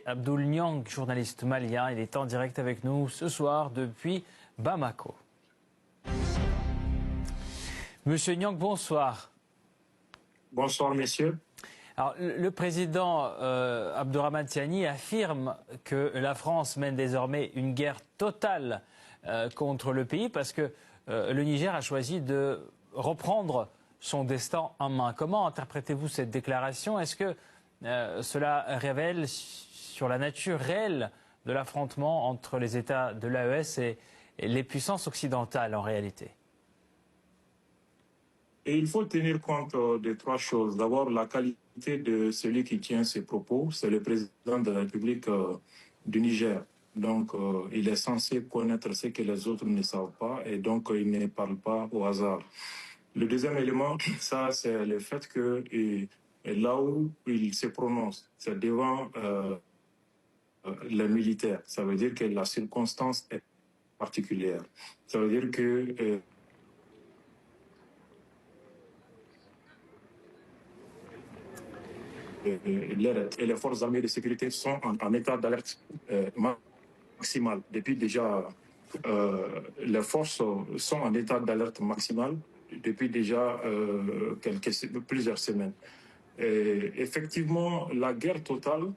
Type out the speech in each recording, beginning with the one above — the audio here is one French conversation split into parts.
Abdoul Niang, journaliste malien, il est en direct avec nous ce soir depuis Bamako. Monsieur Niang, bonsoir. Bonsoir, messieurs. Alors, le président Abdourahmane Tiani affirme que la France mène désormais une guerre totale contre le pays parce que le Niger a choisi de reprendre son destin en main. Comment interprétez-vous cette déclaration? Est-ce que cela révèle sur la nature réelle de l'affrontement entre les États de l'AES et les puissances occidentales en réalité? Et il faut tenir compte de trois choses. D'abord, la qualité de celui qui tient ces propos, c'est le président de la République du Niger. Donc, il est censé connaître ce que les autres ne savent pas et donc il ne parle pas au hasard. Le deuxième élément, ça, c'est le fait que là où il se prononce, c'est devant les militaires. Ça veut dire que la circonstance est particulière. Ça veut dire que et les forces armées de sécurité sont en état d'alerte maximale. Depuis déjà, les forces sont en état d'alerte maximale depuis déjà plusieurs semaines. Et effectivement, la guerre totale,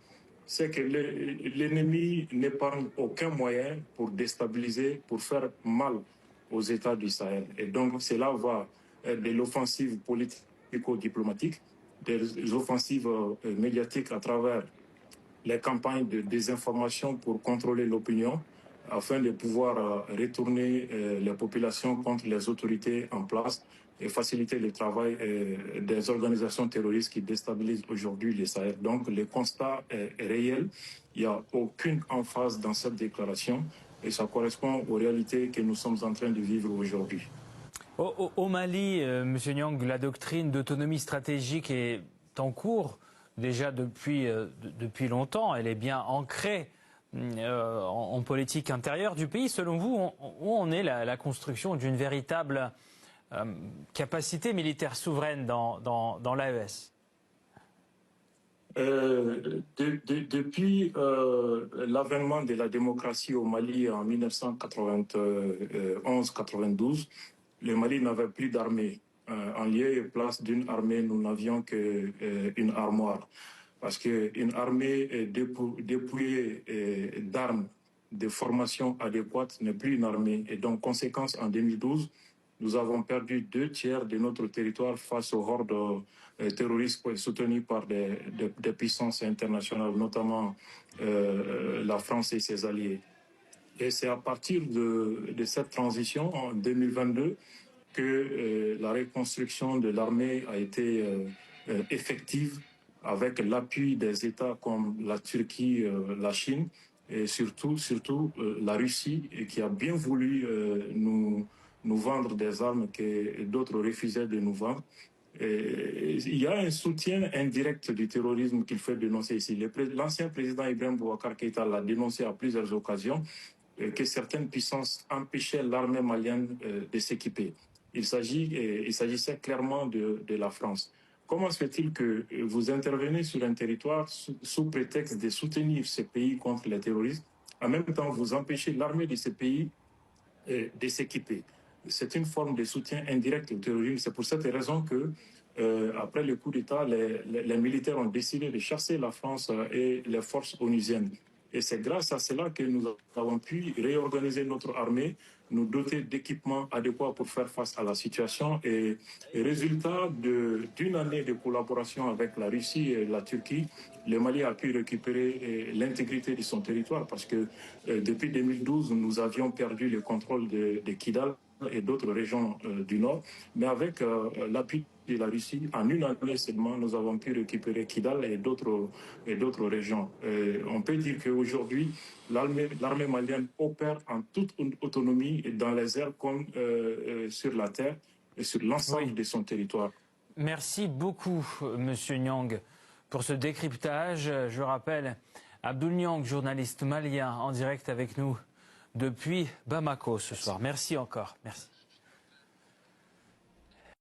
c'est que l'ennemi n'épargne aucun moyen pour déstabiliser, pour faire mal aux États du Sahel. Et donc, cela va de l'offensive politico-diplomatique, des offensives médiatiques à travers les campagnes de désinformation pour contrôler l'opinion, afin de pouvoir retourner les populations contre les autorités en place et faciliter le travail des organisations terroristes qui déstabilisent aujourd'hui le Sahel. Donc le constat est réel, il n'y a aucune emphase dans cette déclaration et ça correspond aux réalités que nous sommes en train de vivre aujourd'hui. Au Mali, M. Niang, la doctrine d'autonomie stratégique est en cours déjà depuis longtemps. Elle est bien ancrée en politique intérieure du pays. Selon vous, où en est la construction d'une véritable capacité militaire souveraine dans l'AES? Depuis l'avènement de la démocratie au Mali en 1991-92, le Mali n'avait plus d'armée. En lieu et place d'une armée, nous n'avions qu'une armoire. Parce qu'une armée dépouillée d'armes, de formation adéquate n'est plus une armée. Et donc, conséquence, en 2012, nous avons perdu 2/3 de notre territoire face aux hordes terroristes soutenues par des puissances internationales, notamment la France et ses alliés. Et c'est à partir de cette transition, en 2022, que la reconstruction de l'armée a été effective avec l'appui des États comme la Turquie, la Chine et surtout la Russie qui a bien voulu nous vendre des armes que d'autres refusaient de nous vendre. Et il y a un soutien indirect du terrorisme qu'il faut dénoncer ici. L'ancien président Ibrahim Boubacar Keïta l'a dénoncé à plusieurs occasions, que certaines puissances empêchaient l'armée malienne de s'équiper. Il s'agissait clairement de la France. Comment se fait-il que vous intervenez sur un territoire sous prétexte de soutenir ces pays contre les terroristes, en même temps vous empêchez l'armée de ces pays de s'équiper? C'est une forme de soutien indirect au terrorisme. C'est pour cette raison que, après le coup d'État, les militaires ont décidé de chasser la France et les forces onusiennes. Et c'est grâce à cela que nous avons pu réorganiser notre armée, nous doter d'équipements adéquats pour faire face à la situation. Et résultat d'une année de collaboration avec la Russie et la Turquie, le Mali a pu récupérer l'intégrité de son territoire parce que depuis 2012, nous avions perdu le contrôle de Kidal et d'autres régions du Nord. Mais avec l'appui de la Russie, en une année seulement, nous avons pu récupérer Kidal et d'autres régions. On peut dire qu'aujourd'hui, l'armée malienne opère en toute autonomie dans les airs comme sur la terre et sur l'ensemble de son territoire. Merci beaucoup, Monsieur Niang, pour ce décryptage. Je rappelle, Abdoul Niang, journaliste malien, en direct avec nous depuis Bamako ce soir. Merci encore. Merci.